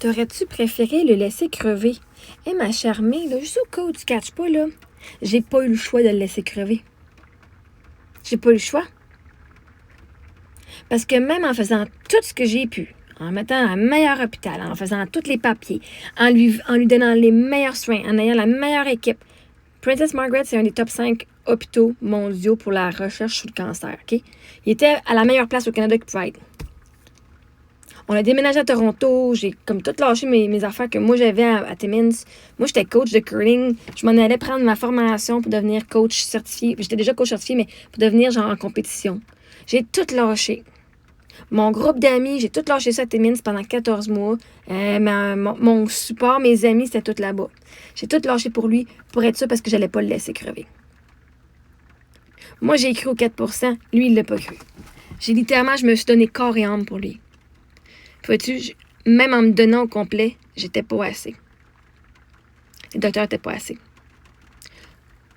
T'aurais-tu préféré le laisser crever? Ma chère May, là, juste au cas où tu catches pas, là, j'ai pas eu le choix de le laisser crever. J'ai pas eu le choix. Parce que même en faisant tout ce que j'ai pu, en mettant un meilleur hôpital, en faisant tous les papiers, en lui donnant les meilleurs soins, en ayant la meilleure équipe, Princess Margaret, c'est un des top 5 hôpitaux mondiaux pour la recherche sur le cancer, OK? Il était à la meilleure place au Canada qu'il pouvait être. On a déménagé à Toronto, j'ai comme tout lâché mes affaires que moi j'avais à Timmins. Moi, j'étais coach de curling. Je m'en allais prendre ma formation pour devenir coach certifié. J'étais déjà coach certifié, mais pour devenir genre en compétition. J'ai tout lâché. Mon groupe d'amis, j'ai tout lâché ça à Timmins pendant 14 mois. Mon support, mes amis, c'était tout là-bas. J'ai tout lâché pour lui, pour être sûr, parce que j'allais pas le laisser crever. Moi, j'ai cru au 4%, lui, il l'a pas cru. Je me suis donné corps et âme pour lui. Vois-tu, même en me donnant au complet, j'étais pas assez. Les docteurs étaient pas assez.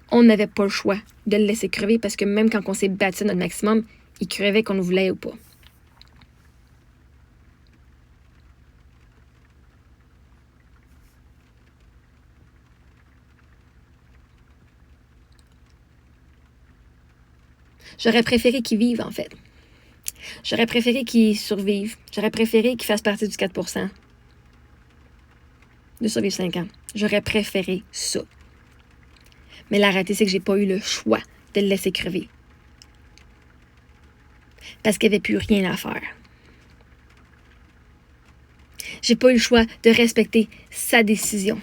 On n'avait pas le choix de le laisser crever parce que même quand on s'est battu à notre maximum, il crevait qu'on le voulait ou pas. J'aurais préféré qu'il vive, en fait. J'aurais préféré qu'il survive. J'aurais préféré qu'il fasse partie du 4% de survivre 5 ans. J'aurais préféré ça. Mais la réalité, c'est que j'ai pas eu le choix de le laisser crever. Parce qu'il n'y avait plus rien à faire. J'ai pas eu le choix de respecter sa décision.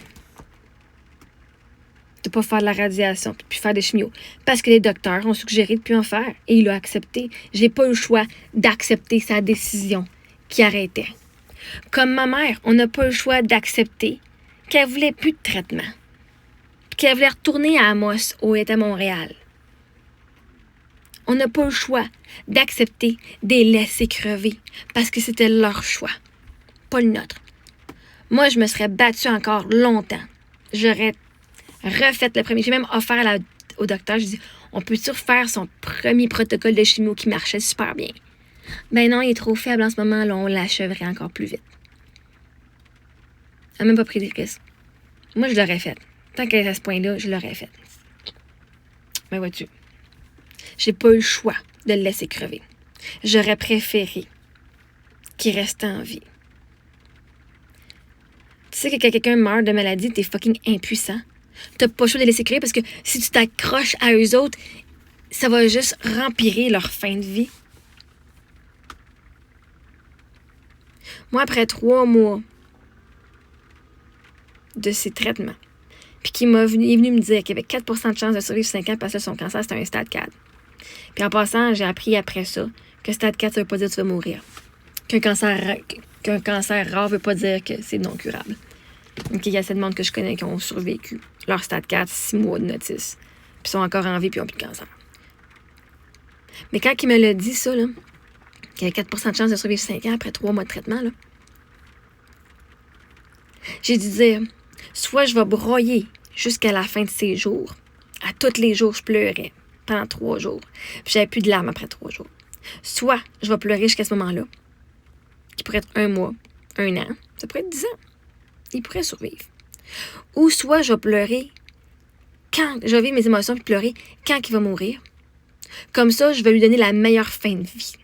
De pas faire de la radiation, puis faire des chimios. Parce que les docteurs ont suggéré de plus en faire. Et il a accepté. J'ai pas eu le choix d'accepter sa décision qui arrêtait. Comme ma mère, on n'a pas eu le choix d'accepter qu'elle voulait plus de traitement. Puis qu'elle voulait retourner à Amos, où elle était à Montréal. On n'a pas eu le choix d'accepter de les laisser crever. Parce que c'était leur choix. Pas le nôtre. Moi, je me serais battue encore longtemps. J'aurais refait le premier. J'ai même offert au docteur, je dis, on peut-tu refaire son premier protocole de chimio qui marchait super bien? Ben non, il est trop faible en ce moment, là, on l'achèverait encore plus vite. Elle n'a même pas pris des risques. Moi, je l'aurais fait. Tant qu'elle est à ce point-là, je l'aurais fait. Mais vois-tu, j'ai pas eu le choix de le laisser crever. J'aurais préféré qu'il reste en vie. Tu sais que quand quelqu'un meurt de maladie, t'es fucking impuissant. T'as pas le choix de les laisser crever parce que si tu t'accroches à eux autres, ça va juste rempirer leur fin de vie. Moi, après 3 mois de ces traitements, puis il est venu me dire qu'il y avait 4% de chance de survivre 5 ans parce que son cancer, c'était un stade 4. Puis en passant, j'ai appris après ça que stade 4, ça veut pas dire que tu vas mourir. Qu'un cancer rare veut pas dire que c'est non curable. Donc, il y a assez de monde que je connais qui ont survécu leur stade 4, 6 mois de notice, puis sont encore en vie, puis ils n'ont plus de cancer. Mais quand il me l'a dit, ça, là, qu'il y avait 4% de chance de survivre 5 ans après 3 mois de traitement, là, j'ai dû dire, soit je vais broyer jusqu'à la fin de ces jours. À tous les jours, je pleurais pendant 3 jours. Puis j'avais plus de larmes après 3 jours. Soit je vais pleurer jusqu'à ce moment-là, qui pourrait être 1 mois, 1 an, ça pourrait être 10 ans. Il pourrait survivre. Ou soit je vais pleurer quand je vais vivre mes émotions puis pleurer quand il va mourir. Comme ça, je vais lui donner la meilleure fin de vie.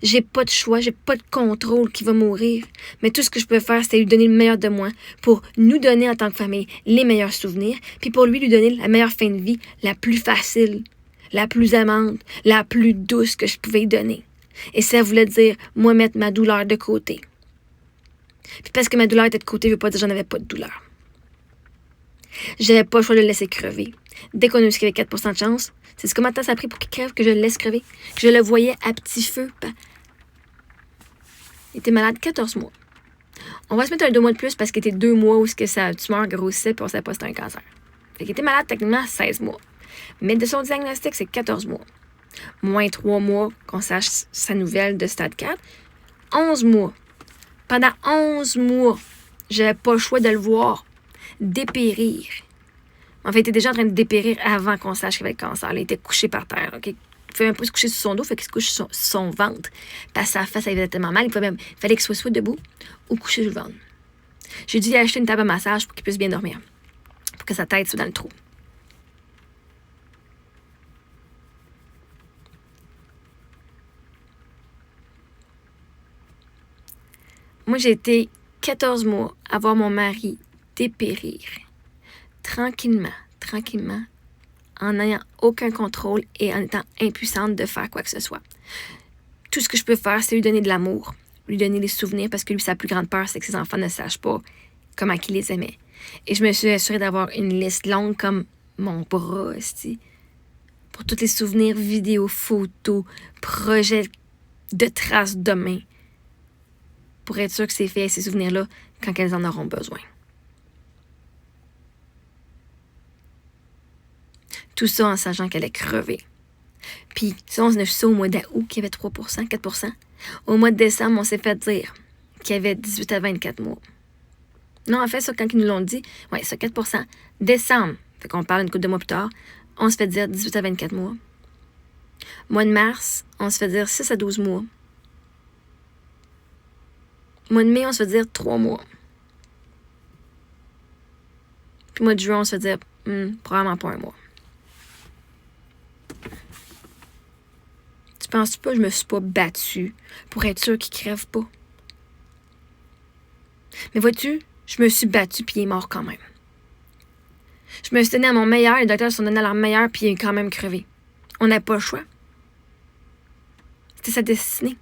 J'ai pas de choix, j'ai pas de contrôle qui va mourir. Mais tout ce que je peux faire, c'est lui donner le meilleur de moi pour nous donner en tant que famille les meilleurs souvenirs, puis pour lui donner la meilleure fin de vie, la plus facile, la plus aimante, la plus douce que je pouvais lui donner. Et ça voulait dire, moi, mettre ma douleur de côté. Puis parce que ma douleur était de côté, je ne veux pas dire que j'en avais pas de douleur. J'avais pas le choix de le laisser crever. Dès qu'on a eu ce qu'il y avait 4% de chance, c'est combien de temps ça a pris pour qu'il crève que je le laisse crever? Que je le voyais à petit feu. Il était malade 14 mois. On va se mettre un 2 mois de plus parce qu'il était 2 mois où sa tumeur grossissait puis on ne savait pas si c'était un cancer. Fait qu'il était malade techniquement 16 mois. Mais de son diagnostic, c'est 14 mois. Moins 3 mois qu'on sache sa nouvelle de stade 4. 11 mois. Pendant 11 mois, j'avais pas le choix de le voir dépérir. En fait, il était déjà en train de dépérir avant qu'on sache qu'il avait le cancer. Il était couché par terre. Okay? Il pouvait même pas se coucher sur son dos, il qu'il se couche sur son ventre. Parce que sa face, elle avait tellement mal. Il fallait qu'il soit debout ou couché sur le ventre. J'ai dû lui acheter une table à massage pour qu'il puisse bien dormir. Pour que sa tête soit dans le trou. Moi, j'ai été 14 mois à voir mon mari dépérir. Tranquillement, en n'ayant aucun contrôle et en étant impuissante de faire quoi que ce soit. Tout ce que je peux faire, c'est lui donner de l'amour, lui donner des souvenirs, parce que lui, sa plus grande peur, c'est que ses enfants ne sachent pas comment il les aimait. Et je me suis assurée d'avoir une liste longue comme mon bras, pour tous les souvenirs, vidéos, photos, projets de traces de main, pour être sûr que c'est fait, ces souvenirs-là, quand elles en auront besoin. Tout ça en sachant qu'elle allait crever. Puis, ça, on a vu ça au mois d'août, qu'il y avait 3%, 4%. Au mois de décembre, on s'est fait dire qu'il y avait 18 à 24 mois. Non, en fait, ça, quand ils nous l'ont dit, ouais, ça, 4%. Décembre, fait qu'on parle une couple de mois plus tard, on se fait dire 18 à 24 mois. Mois de mars, on se fait dire 6 à 12 mois. Mois de mai, on se fait dire 3 mois. Puis mois de juin, on se fait dire, probablement pas un mois. Tu penses pas que je me suis pas battue pour être sûre qu'il crève pas? Mais vois-tu, je me suis battue puis il est mort quand même. Je me suis donné à mon meilleur, les docteurs se sont donnés à leur meilleur puis il est quand même crevé. On n'a pas le choix. C'était sa destinée.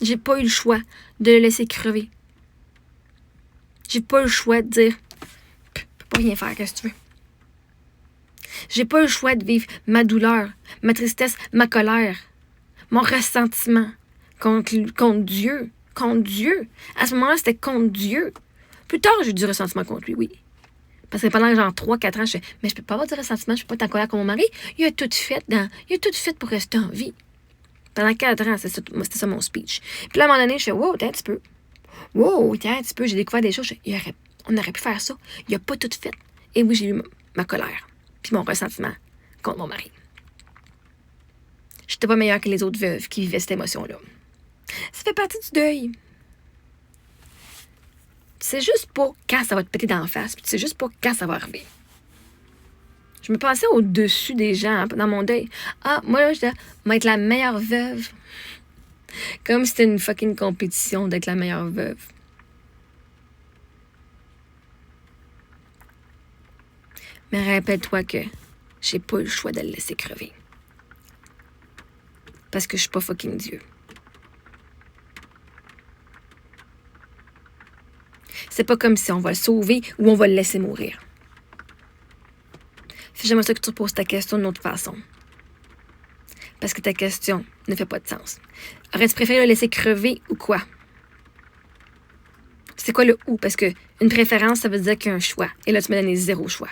J'ai pas eu le choix de le laisser crever. J'ai pas eu le choix de dire je peux pas rien faire, qu'est-ce que tu veux. J'ai pas eu le choix de vivre ma douleur, ma tristesse, ma colère, mon ressentiment contre Dieu. Contre Dieu. À ce moment-là, c'était contre Dieu. Plus tard, j'ai eu du ressentiment contre lui, oui. Parce que pendant genre 3-4 ans, je fais mais je peux pas avoir du ressentiment, je peux pas être en colère contre mon mari. Il a tout fait pour rester en vie. Pendant 4 ans, c'était ça mon speech. Puis là, à un moment donné, je fais wow, t'es un petit peu. Wow, t'es un petit peu. J'ai découvert des choses. On aurait pu faire ça. Il a pas tout fait. Et oui, j'ai eu ma colère. Puis mon ressentiment contre mon mari. J'étais pas meilleure que les autres veuves qui vivaient cette émotion-là. Ça fait partie du deuil. Tu sais juste pas quand ça va te péter dans la face. Puis tu sais juste pas quand ça va arriver. Je me pensais au-dessus des gens dans mon deuil. Ah, moi, là, je vais être la meilleure veuve. Comme si c'était une fucking compétition d'être la meilleure veuve. Mais rappelle-toi que j'ai pas eu le choix de le laisser crever. Parce que je suis pas fucking Dieu. C'est pas comme si on va le sauver ou on va le laisser mourir. J'aimerais ça que tu reposes ta question d'une autre façon. Parce que ta question ne fait pas de sens. Aurais-tu préféré le laisser crever ou quoi? C'est quoi le ou? Parce que une préférence, ça veut dire qu'il y a un choix. Et là, tu m'as donné 0 choix.